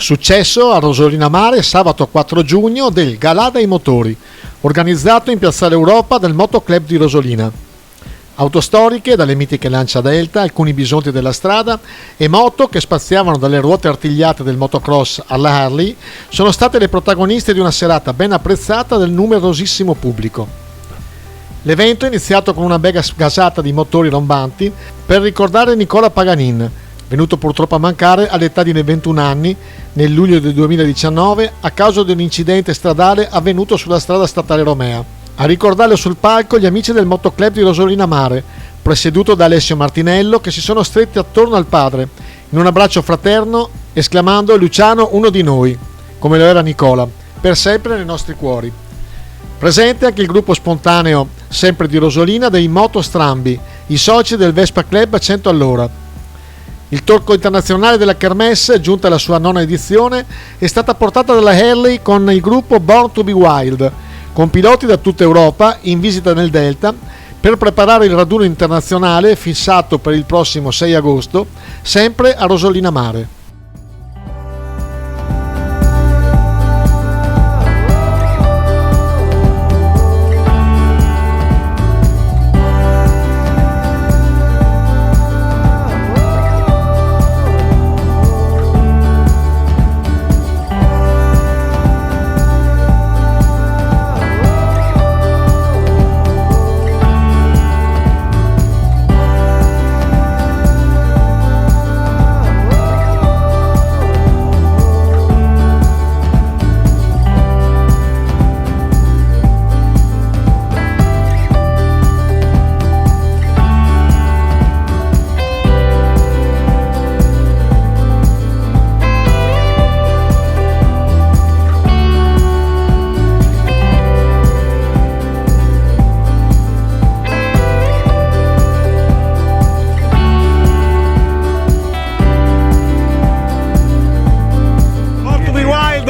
Successo a Rosolina Mare sabato 4 giugno del Galà dei Motori, organizzato in Piazzale Europa del Moto Club di Rosolina. Auto storiche, dalle mitiche Lancia Delta, alcuni bisonti della strada e moto che spaziavano dalle ruote artigliate del motocross alla Harley sono state le protagoniste di una serata ben apprezzata del numerosissimo pubblico. L'evento è iniziato con una bella gasata di motori rombanti per ricordare Nicola Paganin, venuto purtroppo a mancare all'età di 21 anni nel luglio del 2019 a causa di un incidente stradale avvenuto sulla strada statale Romea. A ricordarlo sul palco gli amici del Motoclub di Rosolina Mare, presieduto da Alessio Martinello, che si sono stretti attorno al padre in un abbraccio fraterno, esclamando: "Luciano, uno di noi", come lo era Nicola, per sempre nei nostri cuori. Presente anche il gruppo spontaneo, sempre di Rosolina, dei Moto Strambi, i soci del Vespa Club a 100 all'ora. Il torco internazionale della Kermesse, giunta alla sua 9ª edizione, è stata portata dalla Harley con il gruppo Born to be Wild, con piloti da tutta Europa in visita nel Delta per preparare il raduno internazionale fissato per il prossimo 6 agosto, sempre a Rosolina Mare.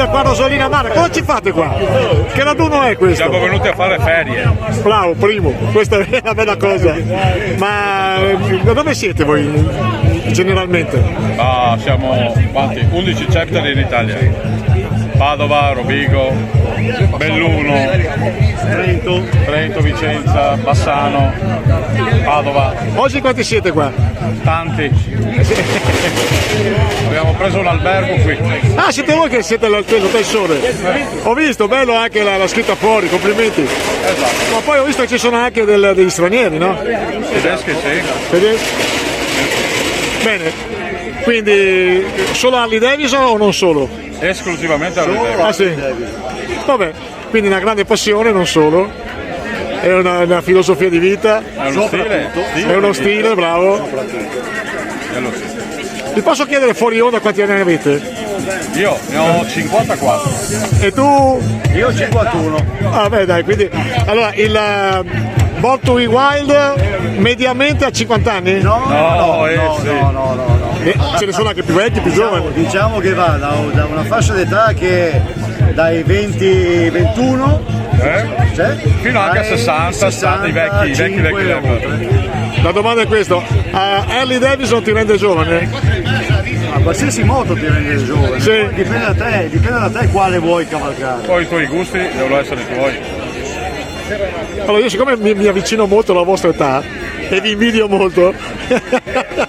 Qua a Rosolina Mare, cosa ci fate qua? Che raduno è questo? Siamo venuti a fare ferie. Bravo, primo, questa è una bella cosa. Ma da dove siete voi generalmente? Siamo quanti? 11 chapter in Italia. Padova, Rovigo, Belluno, Trento, Vicenza, Bassano, Padova. Oggi quanti siete qua? Tanti. Abbiamo preso un albergo qui. Ah, siete voi che siete all'Hotel Sole? Ho visto, bello anche la scritta fuori, complimenti. Esatto. Ma poi ho visto che ci sono anche degli stranieri, no? Tedeschi, sì. Tedeschi? Bene, quindi solo Harley Davidson o non solo? Esclusivamente all'albergo. Ah sì? Vabbè, quindi una grande passione, non solo. È una filosofia di vita. È uno stile. È uno stile, bravo. Vi posso chiedere fuori onda quanti anni avete? Io ne ho 54. E tu? Io 51. Ah beh dai, quindi allora il Born to be Wild mediamente a 50 anni? No. Ce ne sono anche più vecchi, più giovani. Diciamo che va da una fascia d'età che dai 20-21 fino anche a 60, i vecchi level. La domanda è questa: Harley Davidson ti rende giovane? A qualsiasi moto ti rende giovane. Sì. Dipende da te quale vuoi cavalcare. Poi i tuoi gusti devono essere i tuoi. Allora io siccome mi avvicino molto alla vostra età e vi invidio molto.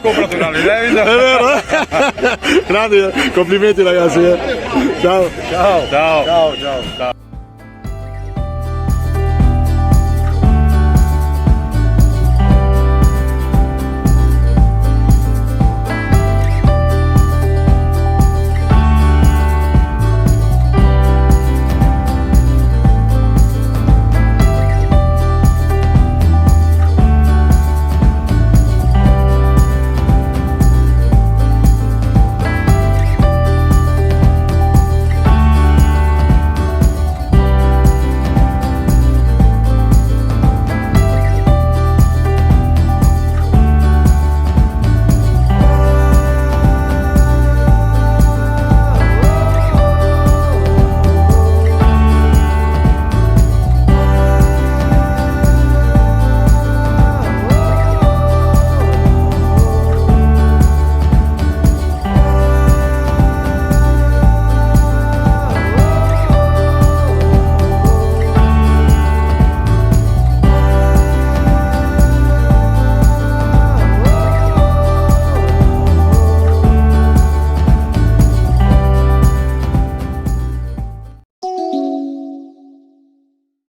Comprati un Harley Davidson. È vero? Grandi complimenti ragazzi. Ciao. Ciao.